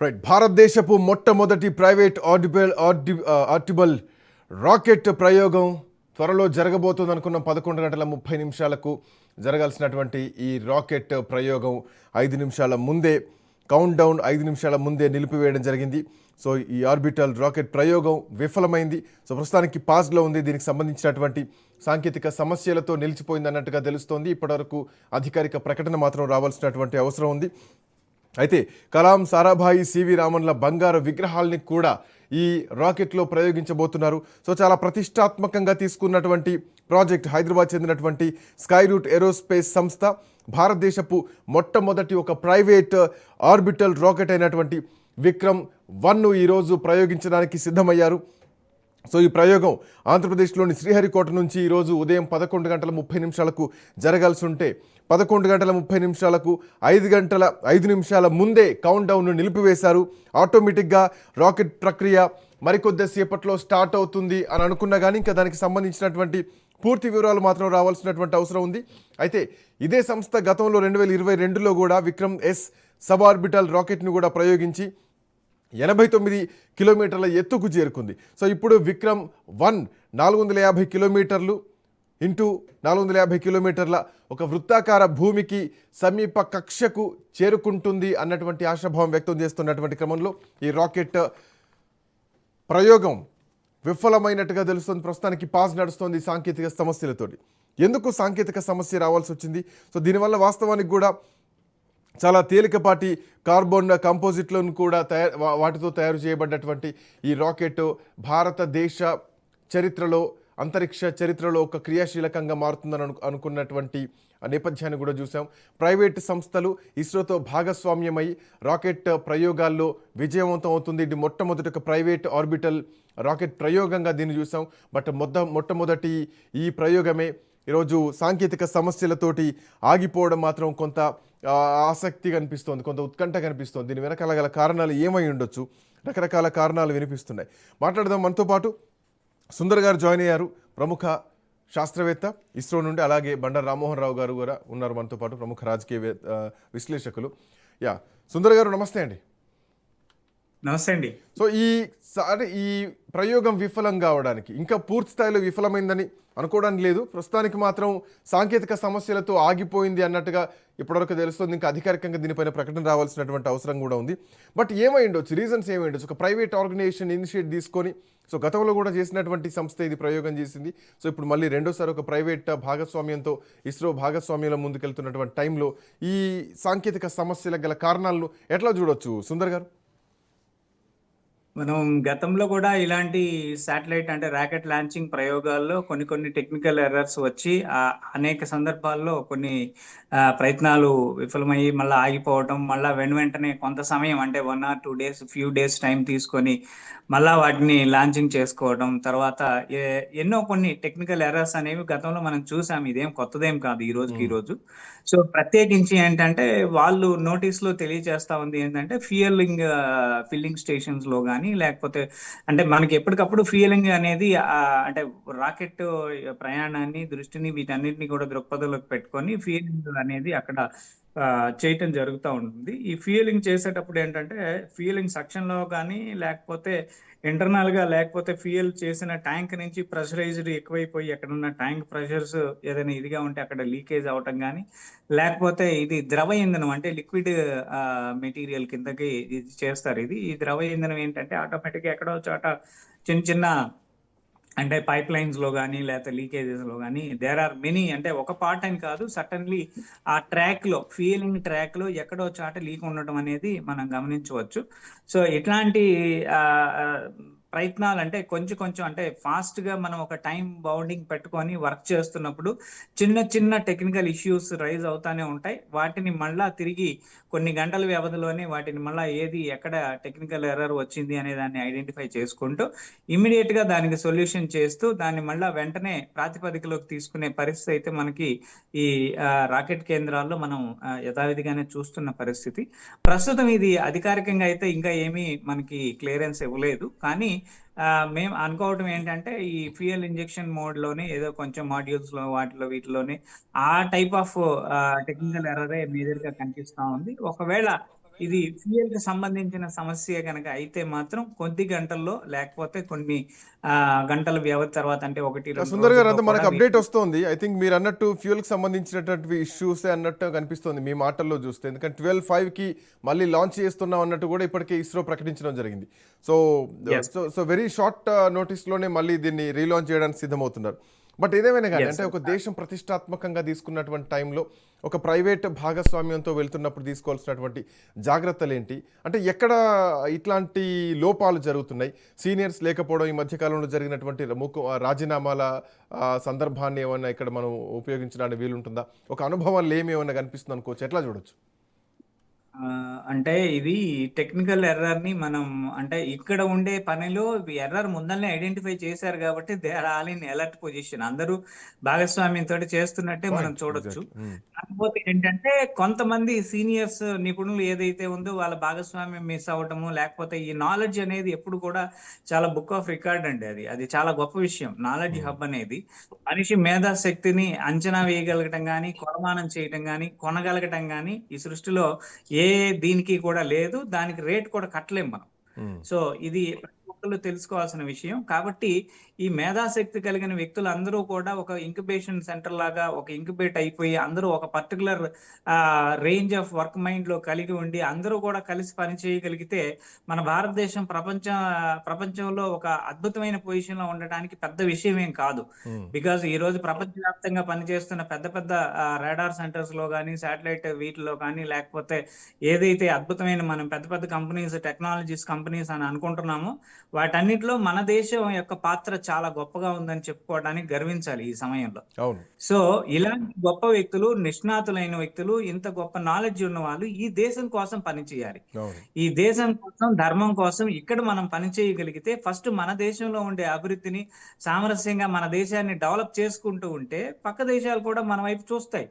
Right. భారతదేశపు మొట్టమొదటి private ఆర్టిబుల్ rocket ప్రయోగం త్వరలో జరగబోతుంది అనుకున్న 11 గంటల 30 నిమిషాలకు జరగాల్సినటువంటి ఈ రాకెట్ ప్రయోగం 5 నిమిషాల ముందే కౌంట్ డౌన్ 5 నిమిషాల ముందే నిలిపివేయడం జరిగింది. సో ఈ ఆర్బిటల్ రాకెట్ ప్రయోగం విఫలమైంది. సో ప్రస్తుతానికి పాస్లో ఉంది. దీనికి సంబంధించినటువంటి సాంకేతిక సమస్యలతో నిలిచిపోయింది అన్నట్టుగా తెలుస్తోంది. ఇప్పటివరకు అధికారిక ప్రకటన మాత్రం రావాల్సినటువంటి అవసరం ఉంది. అయితే కలాం, సారాభాయి, సివి రామన్ల బంగారు విగ్రహాలని కూడా ఈ రాకెట్లో ప్రయోగించబోతున్నారు. సో చాలా ప్రతిష్టాత్మకంగా తీసుకున్నటువంటి ప్రాజెక్ట్ హైదరాబాద్ చెందినటువంటి స్కై రూట్ ఏరోస్పేస్ సంస్థ భారతదేశపు మొట్టమొదటి ఒక ప్రైవేట్ ఆర్బిటల్ రాకెట్ అయినటువంటి విక్రమ్-1ను ఈరోజు ప్రయోగించడానికి సిద్ధమయ్యారు. సో ఈ ప్రయోగం ఆంధ్రప్రదేశ్లోని శ్రీహరికోట నుంచి ఈరోజు ఉదయం 11 గంటల 30 నిమిషాలకు జరగాల్సి ఉంటే 11 గంటల 30 నిమిషాలకు 5 నిమిషాల ముందే కౌంట్ డౌన్ను నిలిపివేశారు. ఆటోమేటిక్గా రాకెట్ ప్రక్రియ మరికొద్దిసేపట్లో స్టార్ట్ అవుతుంది అని అనుకున్నా కానీ ఇంకా దానికి సంబంధించినటువంటి పూర్తి వివరాలు మాత్రం రావాల్సినటువంటి అవసరం ఉంది. అయితే ఇదే సంస్థ గతంలో 2022లో కూడా విక్రమ్-S సబ్ ఆర్బిటల్ రాకెట్ను కూడా ప్రయోగించి 89 కిలోమీటర్ల ఎత్తుకు చేరుకుంది. సో ఇప్పుడు విక్రమ్-1 450 కిలోమీటర్లు ఇంటూ 450 కిలోమీటర్ల ఒక వృత్తాకార భూమికి సమీప కక్షకు చేరుకుంటుంది అన్నటువంటి ఆశాభావం వ్యక్తం చేస్తున్నటువంటి క్రమంలో ఈ రాకెట్ ప్రయోగం విఫలమైనట్టుగా తెలుస్తుంది. ప్రస్తుతానికి పాస్ నడుస్తోంది సాంకేతిక సమస్యలతోటి. ఎందుకు సాంకేతిక సమస్య రావాల్సి వచ్చింది? సో దీనివల్ల వాస్తవానికి కూడా చాలా తేలికపాటి కార్బన్ కంపోజిట్లను కూడా వాటితో తయారు చేయబడ్డటువంటి ఈ రాకెట్ భారతదేశ చరిత్రలో, అంతరిక్ష చరిత్రలో ఒక క్రియాశీలకంగా మారుతుందని అనుకున్నటువంటి నేపథ్యాన్ని కూడా చూసాం. ప్రైవేట్ సంస్థలు ఇస్రోతో భాగస్వామ్యమై రాకెట్ ప్రయోగాల్లో విజయవంతం అవుతుంది. ఇది మొట్టమొదటి ఒక ప్రైవేట్ ఆర్బిటల్ రాకెట్ ప్రయోగంగా దీన్ని చూసాం. బట్ మొట్టమొదటి ఈ ప్రయోగమే ఈరోజు సాంకేతిక సమస్యలతోటి ఆగిపోవడం మాత్రం కొంత ఆసక్తి కనిపిస్తోంది, కొంత ఉత్కంఠ కనిపిస్తోంది. దీని వెనకాల గల కారణాలు ఏమై ఉండొచ్చు? రకరకాల కారణాలు వినిపిస్తున్నాయి. మాట్లాడదాం. మనతో పాటు సుందర్ గారు జాయిన్ అయ్యారు, ప్రముఖ శాస్త్రవేత్త ఇస్రో నుండి. అలాగే బండారు రామ్మోహన్ రావు గారు కూడా ఉన్నారు మనతో పాటు, ప్రముఖ రాజకీయ విశ్లేషకులు. సుందర్ గారు నమస్తే అండి. నమస్తే అండి. సో ఈ ప్రయోగం విఫలం కావడానికి, ఇంకా పూర్తి స్థాయిలో విఫలమైందని అనుకోవడానికి లేదు, ప్రస్తుతానికి మాత్రం సాంకేతిక సమస్యలతో ఆగిపోయింది అన్నట్టుగా ఇప్పటివరకు తెలుస్తుంది. ఇంకా అధికారికంగా దీనిపైన ప్రకటన రావాల్సినటువంటి అవసరం కూడా ఉంది. బట్ ఏమై ఉండొచ్చు, రీజన్స్ ఏమై ఉండొచ్చు? ఒక ప్రైవేట్ ఆర్గనైజేషన్ ఇనిషియేట్ తీసుకొని, సో గతంలో కూడా చేసినటువంటి సంస్థ ఇది ప్రయోగం చేసింది. సో ఇప్పుడు మళ్ళీ రెండోసారి ఒక ప్రైవేట్ భాగస్వామ్యంతో ఇస్రో భాగస్వామ్యంలో ముందుకెళ్తున్నటువంటి టైంలో ఈ సాంకేతిక సమస్యలకు గల కారణాలను ఎట్లా చూడొచ్చు సుందర్ గారు? మనం గతంలో కూడా ఇలాంటి శాటిలైట్ అంటే రాకెట్ లాంచింగ్ ప్రయోగాల్లో కొన్ని టెక్నికల్ ఎర్రర్స్ వచ్చి అనేక సందర్భాల్లో కొన్ని ప్రయత్నాలు విఫలమయ్యి మళ్ళీ ఆగిపోవటం, మళ్ళీ వెంటనే కొంత సమయం అంటే 1 or 2 days few days time తీసుకొని మళ్ళా వాటిని లాంచింగ్ చేసుకోవడం, తర్వాత ఎన్నో కొన్ని టెక్నికల్ ఎర్రర్స్ అనేవి గతంలో మనం చూసాం. ఇదేం కొత్తదేం కాదు ఈ రోజుకి ఈ రోజు. సో ప్రత్యేకించి ఏంటంటే వాళ్ళు నోటీస్లో తెలియజేస్తా ఉంది ఏంటంటే ఫిల్లింగ్ స్టేషన్స్ లో కానీ, లేకపోతే అంటే మనకి ఎప్పటికప్పుడు ఫ్యూయలింగ్ అనేది అంటే రాకెట్ ప్రయాణాన్ని దృష్టిని వీటన్నిటిని కూడా దృక్పథంలోకి పెట్టుకొని ఫ్యూయలింగ్ అనేది అక్కడ చేయటం జరుగుతూ ఉంటుంది. ఈ ఫ్యూయలింగ్ చేసేటప్పుడు ఏంటంటే ఫ్యూయలింగ్ సెక్షన్ లో కానీ, లేకపోతే ఇంటర్నల్ గా, లేకపోతే ఫ్యూయల్ చేసిన ట్యాంక్ నుంచి ప్రెషరైజ్డ్ ఎక్కువైపోయి ఎక్కడున్న ట్యాంక్ ప్రెషర్స్ ఏదైనా ఇదిగా ఉంటే అక్కడ లీకేజ్ అవటం కానీ, లేకపోతే ఇది ద్రవ ఇంధనం అంటే లిక్విడ్ మెటీరియల్ కిందకి ఇది చేస్తారు. ఈ ద్రవ ఇంధనం ఏంటంటే ఆటోమేటిక్గా ఎక్కడో చోట చిన్న అంటే పైప్ లైన్స్ లో కానీ, లేకపోతే లీకేజెస్ లో కానీ దేర్ ఆర్ మెనీ, అంటే ఒక పార్ట్ అని కాదు, సడన్లీ ఆ ట్రాక్ లో ఫ్యూయలింగ్ ట్రాక్ లో ఎక్కడో చాట లీక్ ఉండటం అనేది మనం గమనించవచ్చు. సో ఇట్లాంటి ప్రయత్నాలు అంటే కొంచెం అంటే ఫాస్ట్ గా మనం ఒక టైం బౌండింగ్ పెట్టుకొని వర్క్ చేస్తున్నప్పుడు చిన్న టెక్నికల్ ఇష్యూస్ రైజ్ అవుతానే ఉంటాయి. వాటిని మళ్ళా తిరిగి కొన్ని గంటల వ్యవధిలోనే వాటిని మళ్ళీ ఎక్కడ టెక్నికల్ ఎర్రర్ వచ్చింది అనే దాన్ని ఐడెంటిఫై చేసుకుంటూ ఇమీడియట్ గా దానికి సొల్యూషన్ చేస్తూ దాన్ని మళ్ళీ వెంటనే ప్రాతిపదికలోకి తీసుకునే పరిస్థితి అయితే మనకి ఈ రాకెట్ కేంద్రాల్లో మనం యథావిధిగానే చూస్తున్న పరిస్థితి. ప్రస్తుతం ఇది అధికారికంగా అయితే ఇంకా ఏమీ మనకి క్లియరెన్స్ ఇవ్వలేదు. కానీ మేము అనుకోవటం ఏంటంటే ఈ ఫ్యూయల్ ఇంజెక్షన్ మోడ్ లోనే ఏదో కొంచెం మాడ్యూల్స్ లో వీటిలోనే ఆ టైప్ ఆఫ్ టెక్నికల్ ఎర్రరే మేజర్ గా కనిపిస్తా ఉంది. ఒకవేళ ఇది ఫ్యూయల్ కి సంబంధించిన సమస్య కనుక అయితే మాత్రం కొద్ది గంటల్లో లేకపోతే కొన్ని గంటల వ్యవధి తర్వాత అంటే 1-2 సుందర్ గారు, రోజుల్లో అంతా కూడా మనకు అప్డేట్ వస్తుంది. ఐ థింక్ మీరు అన్నట్టు ఫ్యూయల్కి సంబంధించినటువంటి ఇష్యూసే అన్నట్టు కనిపిస్తుంది మీ మాటల్లో చూస్తే. ఎందుకంటే 12/5కి మళ్ళీ లాంచ్ చేస్తున్నాం అన్నట్టు కూడా ఇప్పటికే ఇస్రో ప్రకటించడం జరిగింది. So Yes. So so very short నోటీస్లోనే మళ్ళీ దీన్ని రీలాంచ్ చేయడానికి సిద్ధమవుతున్నారు. బట్ ఏదేమైనా కానీ, Yes. అంటే ఒక దేశం ప్రతిష్టాత్మకంగా తీసుకున్నటువంటి టైంలో ఒక ప్రైవేట్ భాగస్వామ్యంతో వెళ్తున్నప్పుడు తీసుకోవాల్సినటువంటి జాగ్రత్తలు ఏంటి, అంటే ఎక్కడ ఇట్లాంటి లోపాలు జరుగుతున్నాయి, సీనియర్స్ లేకపోవడం, ఈ మధ్యకాలంలో జరిగినటువంటి రాజీనామాల సందర్భాన్ని ఏమైనా ఇక్కడ మనం ఉపయోగించడానికి వీలుంటుందా, ఒక అనుభవాలు ఏమేమైనా కనిపిస్తుంది అనుకోవచ్చు, ఎట్లా చూడొచ్చు? అంటే ఇది టెక్నికల్ ఎర్రర్ ని మనం అంటే ఇక్కడ ఉండే పనిలో ఎర్రర్ ముందల్నే ఐడెంటిఫై చేశారు కాబట్టి they are all in alert position. అందరూ భాగస్వామ్యంతో చేస్తున్నట్టే మనం చూడొచ్చు. కాకపోతే ఏంటంటే కొంతమంది సీనియర్స్ నిపుణులు ఏదైతే ఉందో వాళ్ళ భాగస్వామ్యం మిస్ అవ్వటము, లేకపోతే ఈ నాలెడ్జ్ అనేది ఎప్పుడు కూడా చాలా బుక్ ఆఫ్ రికార్డ్ అండి. అది చాలా గొప్ప విషయం. నాలెడ్జ్ హబ్ అనేది మనిషి మేధాశక్తిని అంచనా వేయగలగటం కానీ, కొలమానం చేయటం కానీ, కొనగలగటం కానీ ఈ సృష్టిలో దీనికి కూడా లేదు. దానికి రేట్ కూడా కట్టలేం మనం. సో ఇది ప్రతి ఒక్కళ్ళు తెలుసుకోవాల్సిన విషయం. కాబట్టి ఈ మేధాశక్తి కలిగిన వ్యక్తులు అందరూ కూడా ఒక ఇంక్యుబేషన్ సెంటర్ లాగా ఒక ఇంక్యుబేట్ అయిపోయి అందరూ ఒక particular range of work mind లో కలిగి ఉండి అందరూ కూడా కలిసి పని చేయగలిగితే మన భారతదేశం ప్రపంచంలో ఒక అద్భుతమైన పొజిషన్ లో ఉండడానికి పెద్ద విషయం ఏం కాదు. బికాజ్ ఈ రోజు ప్రపంచవ్యాప్తంగా పనిచేస్తున్న పెద్ద పెద్ద రాడార్ సెంటర్స్ లో కానీ, శాటిలైట్ వీటిలో కానీ, లేకపోతే ఏదైతే అద్భుతమైన మనం పెద్ద పెద్ద కంపెనీస్, టెక్నాలజీస్ కంపెనీస్ అని అనుకుంటున్నామో వాటన్నిటిలో మన దేశం యొక్క పాత్ర చాలా గొప్పగా ఉందని చెప్పుకోవడానికి గర్వించాలి ఈ సమయంలో. సో ఇలాంటి గొప్ప వ్యక్తులు, నిష్ణాతులైన వ్యక్తులు, ఇంత గొప్ప నాలెడ్జ్ ఉన్న వాళ్ళు ఈ దేశం కోసం పనిచేయాలి. ఈ దేశం కోసం, ధర్మం కోసం ఇక్కడ మనం పని చేయగలిగితే ఫస్ట్ మన దేశంలో ఉండే అభివృద్ధిని సామరస్యంగా మన దేశాన్ని డెవలప్ చేసుకుంటూ ఉంటే పక్క దేశాలు కూడా మన వైపు చూస్తాయి.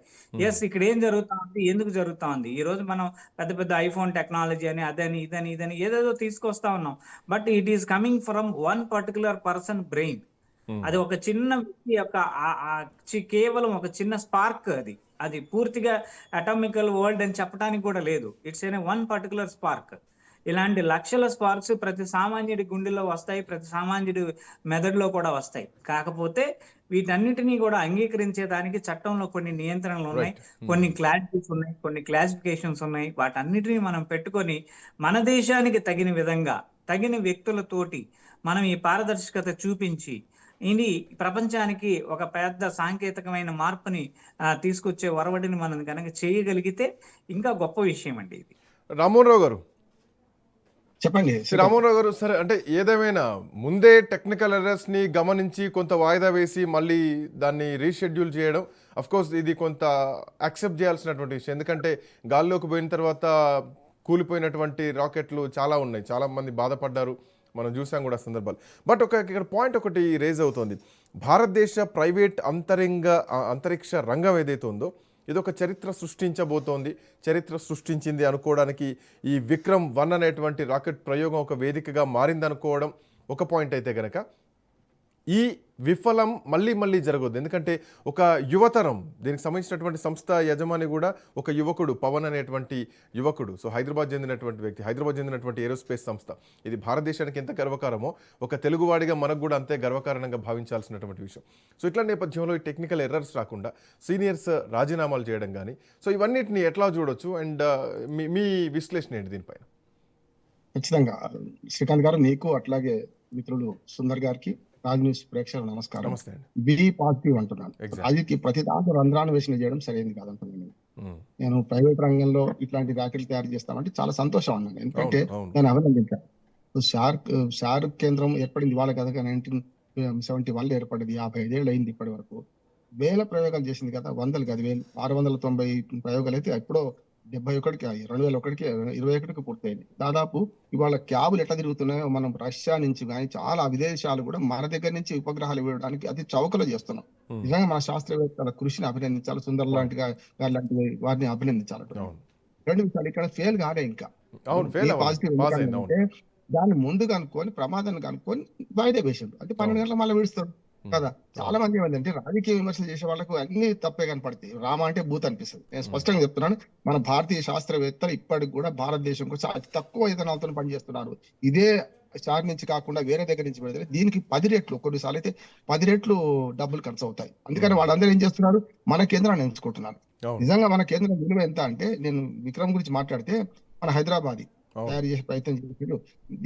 ఎస్, ఇక్కడ ఏం జరుగుతా ఉంది, ఎందుకు జరుగుతా ఉంది. ఈ రోజు మనం పెద్ద పెద్ద ఐఫోన్ టెక్నాలజీ అని అదని ఇదని ఏదేదో తీసుకొస్తా ఉన్నాం. But it is coming from one particular person brain. అది ఒక చిన్న వ్యక్తి యొక్క కేవలం ఒక చిన్న స్పార్క్. అది పూర్తిగా అటామికల్ వరల్డ్ అని చెప్పడానికి కూడా లేదు. It's an one particular spark. ఇలాంటి లక్షల స్పార్క్స్ ప్రతి సామాన్యుడి గుండెలో వస్తాయి, ప్రతి సామాన్యుడి మెదడులో కూడా వస్తాయి. కాకపోతే వీటన్నిటినీ కూడా అంగీకరించేదానికి చట్టంలో కొన్ని నియంత్రణలు ఉన్నాయి, కొన్ని క్లారిటీస్ ఉన్నాయి, కొన్ని క్లాసిఫికేషన్స్ ఉన్నాయి. వాటన్నిటినీ మనం పెట్టుకొని మన దేశానికి తగిన విధంగా తగిన వ్యక్తులతోటి మనం ఈ పారదర్శకత చూపించి ఇది ప్రపంచానికి ఒక పెద్ద సాంకేతికమైన మార్పుని తీసుకొచ్చే ఒరవడిని మనం కనుక చేయగలిగితే ఇంకా గొప్ప విషయం అండి ఇది. రామ్మోహన్ రావు గారు చెప్పండి. రామ్మోహన్ రావు గారు, సరే, అంటే ఏదేమైనా ముందే టెక్నికల్ ఎర్రర్స్ ని గమనించి కొంత వాయిదా వేసి మళ్ళీ దాన్ని రీషెడ్యూల్ చేయడం, అఫ్ కోర్స్ ఇది కొంత యాక్సెప్ట్ చేయాల్సినటువంటి విషయం. ఎందుకంటే గాల్లోకి పోయిన తర్వాత కూలిపోయినటువంటి రాకెట్లు చాలా ఉన్నాయి, చాలా మంది బాధపడ్డారు, మనం చూసాం కూడా సందర్భాలు. బట్ ఇక్కడ పాయింట్ ఒకటి రేజ్ అవుతుంది. భారతదేశ ప్రైవేట్ అంతరిక్ష రంగం ఏదైతే ఉందో ఇది ఒక చరిత్ర సృష్టించబోతోంది, చరిత్ర సృష్టించింది అనుకోవడానికి ఈ విక్రమ్-1 అనేటువంటి రాకెట్ ప్రయోగం ఒక వేదికగా మారిందనుకోవడం ఒక పాయింట్ అయితే కనుక, ఈ విఫలం మళ్ళీ జరగదు. ఎందుకంటే ఒక యువతరం, దీనికి సంబంధించినటువంటి సంస్థ యజమాని కూడా ఒక యువకుడు, పవన్ అనేటువంటి యువకుడు. సో హైదరాబాద్ చెందినటువంటి వ్యక్తి, హైదరాబాద్ చెందినటువంటి ఏరోస్పేస్ సంస్థ. ఇది భారతదేశానికి ఎంత గర్వకారమో ఒక తెలుగువాడిగా మనకు కూడా అంతే గర్వకారణంగా భావించాల్సినటువంటి విషయం. సో ఇట్లా నేపథ్యంలో ఈ టెక్నికల్ ఎర్రర్స్ రాకుండా సీనియర్స్ రాజీనామాలు చేయడం కానీ, సో ఇవన్నిటిని ఎట్లా చూడొచ్చు, అండ్ మీ విశ్లేషణ ఏంటి దీనిపైన? ఖచ్చితంగా శ్రీకాంత్ గారు, మీకు అట్లాగే మిత్రులు సుందర్ గారికి, రాజ్ న్యూస్ ప్రేక్షకులు నమస్కారం. బి పాజిటివ్ అంటున్నాను. అది ప్రతి దాంట్లో రంధ్రాన్వేషణ చేయడం సరైనది కాదంటున్నాను. నేను ప్రైవేట్ రంగంలో ఇట్లాంటి ర్యాకెట్లు తయారు చేస్తామంటే చాలా సంతోషం అన్నాను, ఎందుకంటే నేను అభినందించాను. షార్క్ కేంద్రం ఏర్పడింది ఇవాళ కదా, 1971 ఏర్పడింది. 55 ఏళ్ళు అయింది. ఇప్పటి వరకు వేల ప్రయోగాలు చేసింది కదా, వందలు కాదు, 690 ప్రయోగాలు అయితే ఎప్పుడో 71కి 2001కి 21కి పూర్తయింది. దాదాపు ఇవాళ క్యాబులు ఎట్లా తిరుగుతున్నాయో మనం రష్యా నుంచి కానీ చాలా విదేశాలు కూడా మన దగ్గర నుంచి ఉపగ్రహాలు ఇవ్వడానికి అతి చౌకలో చేస్తున్నాం. నిజంగా మన శాస్త్రవేత్తల కృషిని అభినందించాలి, సుందర్ లాంటి లాంటి వారిని అభినందించాలి. రెండు విషయాలు ఇక్కడ ఫెయిల్ కాలే, ఇంకా పాజిటివ్ అంటే దాన్ని ముందు కనుక్కొని ప్రమాదాన్ని కనుక్కొని వాయిదా వేసిండు. అంటే 12 గంటల మళ్ళీ విడుస్తాడు. కదా. చాలా మంది ఏమంటే రాజకీయ విమర్శలు చేసే వాళ్ళకు అన్ని తప్పే కనపడతాయి. రామ అంటే భూత్ అనిపిస్తుంది. నేను స్పష్టంగా చెప్తున్నాను, మన భారతీయ శాస్త్రవేత్తలు ఇప్పటికి కూడా భారతదేశం కోసం అతి తక్కువ వేతనాలతో పనిచేస్తున్నారు. ఇదే సార్ నుంచి కాకుండా వేరే దగ్గర నుంచి పెడితే దీనికి 10 రెట్లు, కొన్నిసార్లు అయితే 10 రెట్లు డబ్బులు ఖర్చు అవుతాయి. అందుకని వాళ్ళందరూ ఏం చేస్తున్నారు, మన కేంద్రాన్ని ఎంచుకుంటున్నారు. నిజంగా మన కేంద్రం విలువ ఎంత అంటే, నేను విక్రమ్ గురించి మాట్లాడితే మన హైదరాబాద్ తయారు చేసే ప్రయత్నం చేసి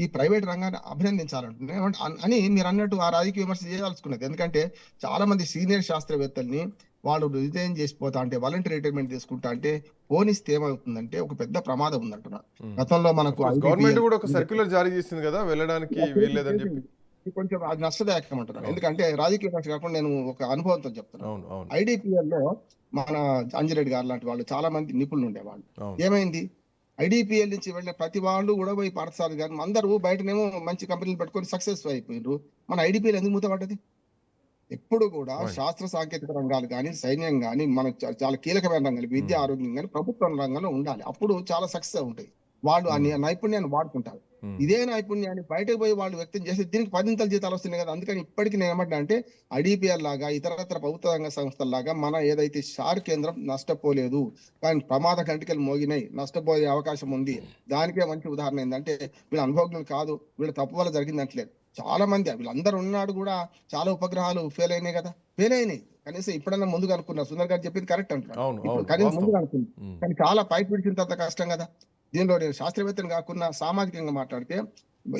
ఈ ప్రైవేట్ రంగాన్ని అభినందించాలంటున్నాను అని మీరు అన్నట్టు ఆ రాజకీయ విమర్శ చేయదలుచుకున్నది. ఎందుకంటే చాలా మంది సీనియర్ శాస్త్రవేత్తల్ని వాళ్ళు రిజైన్ చేసిపోతా అంటే, వాలంటీర్ రిటైర్మెంట్ తీసుకుంటా అంటే పోనిస్తే ఏమవుతుందంటే ఒక పెద్ద ప్రమాదం ఉందంటున్నారు. గతంలో మనకు గవర్నమెంట్ కూడా ఒక సర్క్యులర్ జారీ చేసింది కదా, వెళ్ళడానికి వీల్లేదని చెప్పి. కొంచెం అది నష్టదాయకం అంటున్నారు. ఎందుకంటే రాజకీయ విమర్శ కాకుండా నేను ఒక అనుభవంతో చెప్తున్నాను. ఐడిపిఎల్ లో మన అంజిరెడ్డి గారు లాంటి వాళ్ళు చాలా మంది నిపుణులు ఉండేవాళ్ళు. ఏమైంది, ఐడిపిఎల్ నుంచి వెళ్ళిన ప్రతి వాళ్ళు కూడా పోయి పాఠశాల కానీ అందరూ బయటనేమో మంచి కంపెనీలు పెట్టుకొని సక్సెస్ అయిపోయినారు. మన ఐడిపిఎల్ ఎందుకు మూతపడ్డది? ఎప్పుడు కూడా శాస్త్ర సాంకేతిక రంగాలు కానీ, సైన్యం కానీ, మనకు చాలా కీలకమైన రంగాలు, విద్య, ఆరోగ్యం కానీ ప్రభుత్వ రంగంలో ఉండాలి. అప్పుడు చాలా సక్సెస్ ఉంటాయి. వాళ్ళు ఆ నైపుణ్యాన్ని వాడుకుంటారు. ఇదే నైపుణ్యాన్ని బయటకు పోయి వాళ్ళు వ్యక్తం చేసి దీనికి 10 జీతాలు వస్తున్నాయి కదా. అందుకని ఇప్పటికీ నేను ఏమంటా అంటే, ఐడిపిఎల్ లాగా ఇతరత్ర ప్రభుత్వ రంగ సంస్థల్లాగా మన ఏదైతే షార్ కేంద్రం నష్టపోలేదు, కానీ ప్రమాద గంటికలు మోగినాయి, నష్టపోయే అవకాశం ఉంది. దానికే మంచి ఉదాహరణ ఏంటంటే, వీళ్ళ అనుభవజ్ఞులు కాదు, వీళ్ళ తప్పు వల్ల జరిగిందంటలేదు. చాలా మంది వీళ్ళందరూ ఉన్నాడు కూడా చాలా ఉపగ్రహాలు ఫెయిల్ అయినాయి కదా, ఫెయిల్ అయినాయి. కనీసం ఇప్పుడన్నా ముందుగా అనుకున్నారు. సుందర్ గారు చెప్పింది కరెక్ట్ అంటున్నారు, కనీసం ముందుగా అనుకున్నారు. కానీ చాలా పైకి విడిచిన తర్వాత కష్టం కదా. దీనిలో నేను శాస్త్రవేత్తను కాకుండా సామాజికంగా మాట్లాడితే,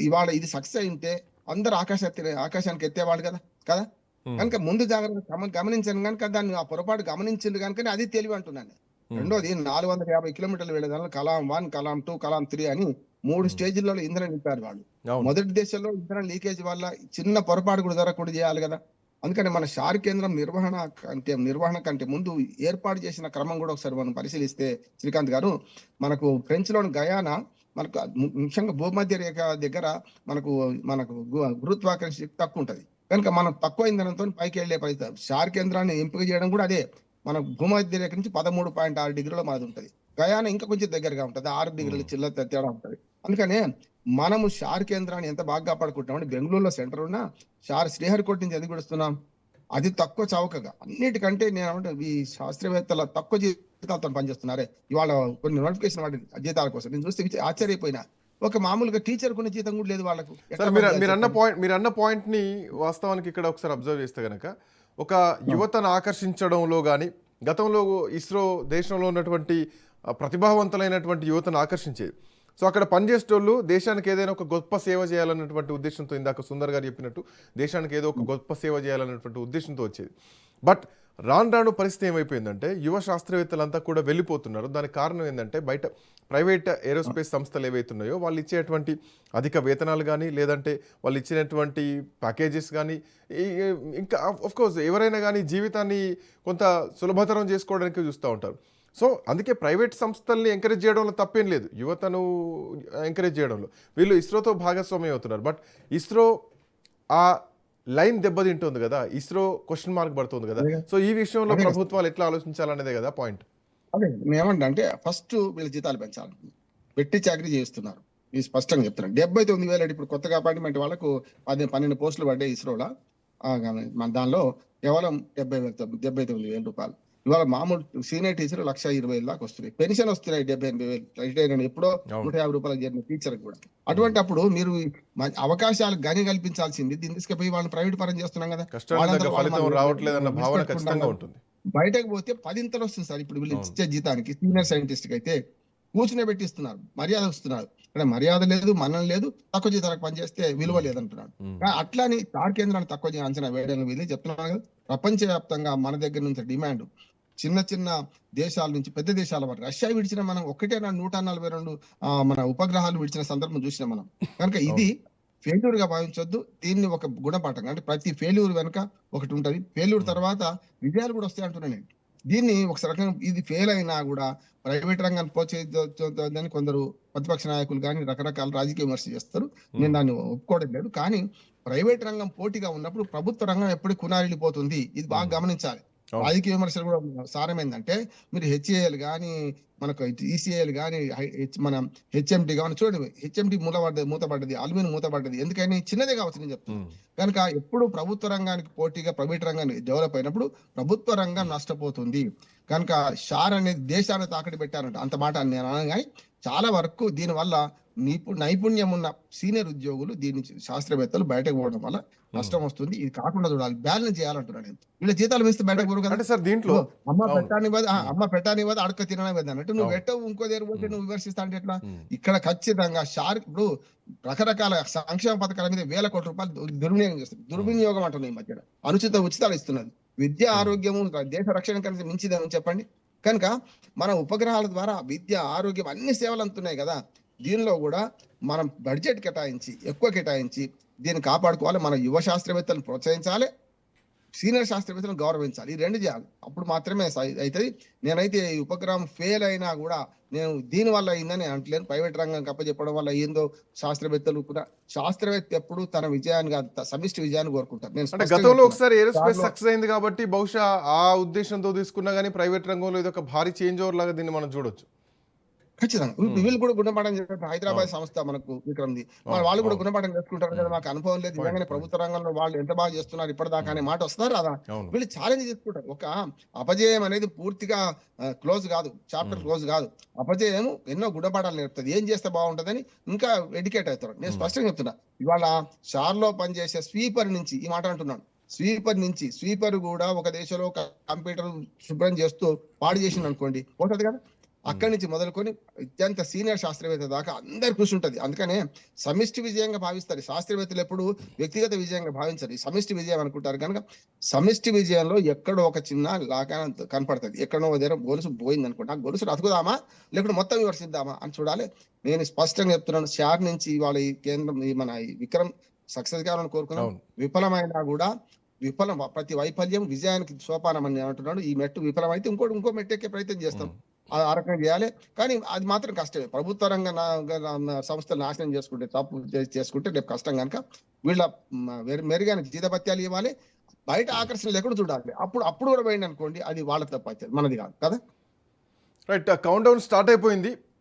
ఇవాళ ఇది సక్సెస్ అయితే అందరూ ఆకాశానికి ఎత్తేవాళ్ళు కదా కదా. కనుక ముందు జాగ్రత్త గమనించాను కనుక దాన్ని ఆ పొరపాటు గమనించింది కనుక అది తెలివి అంటున్నాను. రెండోది 450 కిలోమీటర్లు వెళ్ళేదాన్ని కలాం 1, కలాం 2, కలాం 3 అని 3 స్టేజ్లలో ఇంధనం నింపారు వాళ్ళు. మొదటి దేశంలో ఇంధనం లీకేజ్ వల్ల చిన్న పొరపాటు కూడా జరగకుండా చేయాలి కదా. అందుకని మన షార్ కేంద్రం నిర్వహణ కంటే ముందు ఏర్పాటు చేసిన క్రమం కూడా ఒకసారి మనం పరిశీలిస్తే శ్రీకాంత్ గారు, మనకు ఫ్రెంచ్ లోని గయానా మనకు ముఖ్యంగా భూమధ్య రేఖ దగ్గర మనకు గురుత్వాకర్షణ తక్కువ ఉంటది. కనుక మనం తక్కువ ఇంధనంతో పైకి వెళ్లే పరిస్థితి. షార్ కేంద్రాన్ని ఎంపిక చేయడం కూడా అదే. మన భూమధ్య రేఖ నుంచి 13.6 డిగ్రీల మాది ఉంటది. గయానా ఇంకా కొంచెం దగ్గరగా ఉంటది, 6 డిగ్రీల చిల్లర తేడా ఉంటది. అందుకనే మనము షార్ కేంద్రాన్ని ఎంత బాగా కాపాడుకుంటామంటే, బెంగళూరులో సెంటర్ ఉన్న శ్రీహరికోట నుంచి ఎందుకు విడుస్తున్నాం, అది తక్కువ చౌకగా. అన్నిటికంటే నేను ఈ శాస్త్రవేత్తల తక్కువ జీతాలతో పనిచేస్తున్నారే. ఇవాళ కొన్ని నోటిఫికేషన్ వాటి జీతాల కోసం నేను చూస్తే ఆశ్చర్యపోయినా. ఒక మామూలుగా టీచర్ కొన్ని జీతం కూడా లేదు వాళ్ళకు. మీరు అన్న పాయింట్ ని వాస్తవానికి ఇక్కడ ఒకసారి అబ్జర్వ్ చేస్తే గనక, ఒక యువతను ఆకర్షించడంలో కానీ, గతంలో ఇస్రో దేశంలో ఉన్నటువంటి ప్రతిభావంతులైనటువంటి యువతను ఆకర్షించేది. సో అక్కడ పనిచేసేటోళ్ళు దేశానికి ఏదైనా ఒక గొప్ప సేవ చేయాలన్నటువంటి ఉద్దేశంతో, ఇందాక సుందర్ గారు చెప్పినట్టు దేశానికి ఏదో ఒక గొప్ప సేవ చేయాలన్నటువంటి ఉద్దేశంతో వచ్చేది. బట్ రాను పరిస్థితి ఏమైపోయిందంటే, యువ శాస్త్రవేత్తలంతా కూడా వెళ్ళిపోతున్నారు. దానికి కారణం ఏంటంటే, బయట ప్రైవేట్ ఏరోస్పేస్ సంస్థలు ఏవైతున్నాయో వాళ్ళు ఇచ్చేటువంటి అధిక వేతనాలు కానీ, లేదంటే వాళ్ళు ఇచ్చినటువంటి ప్యాకేజెస్ కానీ, ఇంకా ఆఫ్కోర్స్ ఎవరైనా కానీ జీవితాన్ని కొంత సులభతరం చేసుకోవడానికి చూస్తూ ఉంటారు. సో అందుకే ప్రైవేట్ సంస్థల్ని ఎంకరేజ్ చేయడంలో తప్పేం లేదు, యువతను ఎంకరేజ్ చేయడంలో. వీళ్ళు ఇస్రోతో భాగస్వామ్యం అవుతున్నారు. బట్ ఇస్రో ఆ లైన్ దెబ్బతింటుంది కదా, ఇస్రో క్వశ్చన్ మార్క్ పడుతుంది కదా. సో ఈ విషయంలో ప్రభుత్వాలు ఎట్లా ఆలోచించాలనేదే కదా పాయింట్. అదే ఏమంటే, ఫస్ట్ వీళ్ళ జీతాలు పెంచాలి. పెట్టి చాకరీ చేస్తున్నారు, ఇది స్పష్టంగా చెప్తున్నాను. 79,000 ఇప్పుడు కొత్తగా అపాయింట్మెంట్ వాళ్ళకు 12 పోస్టులు పడ్డాయి ఇస్రోలో. దానిలో కేవలం 79,000 రూపాయలు. ఇవాళ మామూలు సీనియర్ టీచర్ 1,20,000 దాకా వస్తున్నాయి. పెన్షన్ వస్తున్నాయి 78,000. రిటైర్ అయిన ఎప్పుడో 150 రూపాయలకు చేరిన టీచర్ కూడా. అటువంటి అప్పుడు మీరు అవకాశాలు గని కల్పించాల్సింది, దీన్ని తీసుకుపోయి వాళ్ళని ప్రైవేట్ పరం చేస్తున్నాం కదా. బయటకు పోతే 10 వస్తుంది సార్. ఇప్పుడు వీళ్ళు ఇచ్చే జీతానికి సీనియర్ సైంటిస్ట్ కి అయితే కూర్చునే పెట్టిస్తున్నారు, మర్యాద వస్తున్నారు. ఇక్కడ మర్యాద లేదు, మనం లేదు, తక్కువ జీతాలకు పనిచేస్తే విలువ లేదంటున్నాడు. అట్లాని షార్ కేంద్రాన్ని తక్కువ అంచనా వేయడం వీళ్ళు చెప్తున్నాను కదా. ప్రపంచవ్యాప్తంగా మన దగ్గర నుంచి డిమాండ్ చిన్న దేశాల నుంచి పెద్ద దేశాల వరకు. రష్యా విడిచిన మనం 142 మన ఉపగ్రహాలు విడిచిన సందర్భం చూసినాం మనం. కనుక ఇది ఫెయిల్యూర్ గా భావించొద్దు. దీన్ని ఒక గుణపాఠం, అంటే ప్రతి ఫెయిల్యూర్ వెనుక ఒకటి ఉంటది. ఫెయిల్యూర్ తర్వాత విజయాలు కూడా వస్తాయి అంటున్నాను నేను. దీన్ని ఒకసారి ఇది ఫెయిల్ అయినా కూడా ప్రైవేట్ రంగాన్ని ప్రోత్సహించని కొందరు ప్రతిపక్ష నాయకులు కానీ రకరకాల రాజకీయ విమర్శ చేస్తారు. నేను దాన్ని ఒప్పుకోవడం లేదు. కానీ ప్రైవేట్ రంగం పోటీగా ఉన్నప్పుడు ప్రభుత్వ రంగం ఎప్పుడు కునారిల్లిపోతుంది, ఇది బాగా గమనించాలి. రాజకీయ విమర్శలు కూడా సారం ఏంటంటే, మీరు హెచ్ఏఎల్ కానీ మనకు ఈసీఐలు కానీ మన హెచ్ఎండి కానీ చూడండి, హెచ్ఎండి మూతపడ్డది, అల్యూమినియం మూతపడ్డది. ఎందుకని చిన్నదే కావచ్చు నేను చెప్తాను. కనుక ఎప్పుడు ప్రభుత్వ రంగానికి పోటీగా ప్రైవేట్ రంగాన్ని డెవలప్ అయినప్పుడు ప్రభుత్వ రంగం నష్టపోతుంది. కనుక షార్ అనేది దేశాన్ని తాకట్టు పెట్టారంట, అంత మాట నేను అనను. కానీ చాలా వరకు దీనివల్ల నైపుణ్యం ఉన్న సీనియర్ ఉద్యోగులు దీని శాస్త్రవేత్తలు బయటకు పోవడం వల్ల నష్టం వస్తుంది. ఇది కాకుండా చూడాలి, బ్యాలెన్స్ చేయాలంటున్నాను నేను. వీళ్ళ జీతాలు వేస్తే బయటకు పోరు కదా సార్. దీంట్లో అమ్మ పెట్టాని వద్ద అడక తినడం వద్ద అన్నట్టు నువ్వు పెట్టవు, ఇంకో దగ్గర పోతే నువ్వు విమర్శిస్తా అంటే ఎట్లా? ఇక్కడ ఖచ్చితంగా ఇప్పుడు రకరకాల సంక్షేమ పథకాల మీద వేల కోట్ల రూపాయలు దుర్వినియోగం చేస్తుంది. దుర్వినియోగం అంటున్నాయి ఈ మధ్యన. ఉచితాలు ఇస్తున్నది. విద్య, ఆరోగ్యము దేశ రక్షణ కలిసి మించిదేమని చెప్పండి. కనుక మన ఉపగ్రహాల ద్వారా విద్య, ఆరోగ్యం అన్ని సేవలు అందుతున్నాయి కదా. దీనిలో కూడా మనం బడ్జెట్ కేటాయించి, ఎక్కువ కేటాయించి దీన్ని కాపాడుకోవాలి. మన యువ శాస్త్రవేత్తలను ప్రోత్సహించాలి, సీనియర్ శాస్త్రవేత్తలను గౌరవించాలి. ఈ రెండు చేయాలి, అప్పుడు మాత్రమే అవుతుంది. నేనైతే ఈ ఉపగ్రహం ఫెయిల్ అయినా కూడా నేను దీని వల్ల అయిందని అంటలేను. ప్రైవేట్ రంగం కప్పచెప్పడం వల్ల ఏందో శాస్త్రవేత్తలు కూడా, శాస్త్రవేత్త ఎప్పుడు తన విజయాన్ని కాదు సమిష్టి విజయాన్ని కోరుకుంటారు. నేను గతంలో ఒకసారి ఏరోస్పేస్ సక్సెస్ అయింది కాబట్టి బహుశా ఆ ఉద్దేశంతో తీసుకున్నా కానీ ప్రైవేట్ రంగంలో ఇది ఒక భారీ చేంజ్ ఓవర్ లాగా దీన్ని మనం చూడొచ్చు. ఖచ్చితంగా వీళ్ళు కూడా గుణపాఠం చేస్తారు. హైదరాబాద్ సంస్థ మనకు విక్రమ్ది, వాళ్ళు కూడా గుణపాఠం చేసుకుంటారు కదా. మాకు అనుభవం లేదు, నిజంగానే ప్రభుత్వ రంగంలో వాళ్ళు ఎంత బాగా చేస్తున్నారు ఇప్పటిదాకా అనే మాట వస్తారు కదా. వీళ్ళు ఛాలెంజ్ చేసుకుంటారు. ఒక అపజయం అనేది పూర్తిగా క్లోజ్ కాదు, చాప్టర్ క్లోజ్ కాదు. అపజయం ఎన్నో గుణపాఠాలు నేర్పుతుంది. ఏం చేస్తే బాగుంటుందని ఇంకా ఎడ్యుకేట్ అవుతారు. నేను స్పష్టంగా చెప్తున్నా, ఇవాళ షార్లో పనిచేసే స్వీపర్ నుంచి ఈ మాట అంటున్నాను. స్వీపర్ కూడా ఒక దేశంలో ఒక కంప్యూటర్ శుభ్రం చేస్తూ పాడు చేసింది అనుకోండి, పోతుంది కదా. అక్కడి నుంచి మొదలుకొని అత్యంత సీనియర్ శాస్త్రవేత్త దాకా అందరు కృషి ఉంటుంది. అందుకనే సమిష్టి విజయంగా భావిస్తారు. శాస్త్రవేత్తలు ఎప్పుడు వ్యక్తిగత విజయంగా భావించారు, ఈ సమిష్టి విజయం అనుకుంటారు. కనుక సమిష్టి విజయంలో ఎక్కడో ఒక చిన్న లాగా కనపడుతుంది, ఎక్కడో దగ్గర గొలుసు పోయింది అనుకుంటా, ఆ గొలుసు అతుకుదామా లేకుంటే మొత్తం విమర్శిద్దామా అని చూడాలి. నేను స్పష్టంగా చెప్తున్నాను, షార్ నుంచి ఇవాళ ఈ కేంద్రం మన విక్రమ్ సక్సెస్ కావాలని కోరుకున్నాం. విఫలమైనా కూడా ప్రతి వైఫల్యం విజయానికి సోపానం అని అంటున్నాడు. ఈ మెట్టు విఫలమైతే ఇంకో మెట్టు ఎక్కే ప్రయత్నం చేస్తాం. ఆ రకంగా చేయాలి. కానీ అది మాత్రం కష్టమే. ప్రభుత్వ రంగ సంస్థలు నాశనం చేసుకుంటే, తప్పు చేసుకుంటే రేపు కష్టం. కనుక వీళ్ళ మెరుగైన జీతభత్యాలు ఇవ్వాలి, బయట ఆకర్షణ లేకుండా చూడాలి. అప్పుడు కూడా పోయింది అనుకోండి, అది వాళ్ళ తప్ప, మనది కాదు కదా. రైట్, కౌంట్ డౌన్ స్టార్ట్ అయిపోయింది.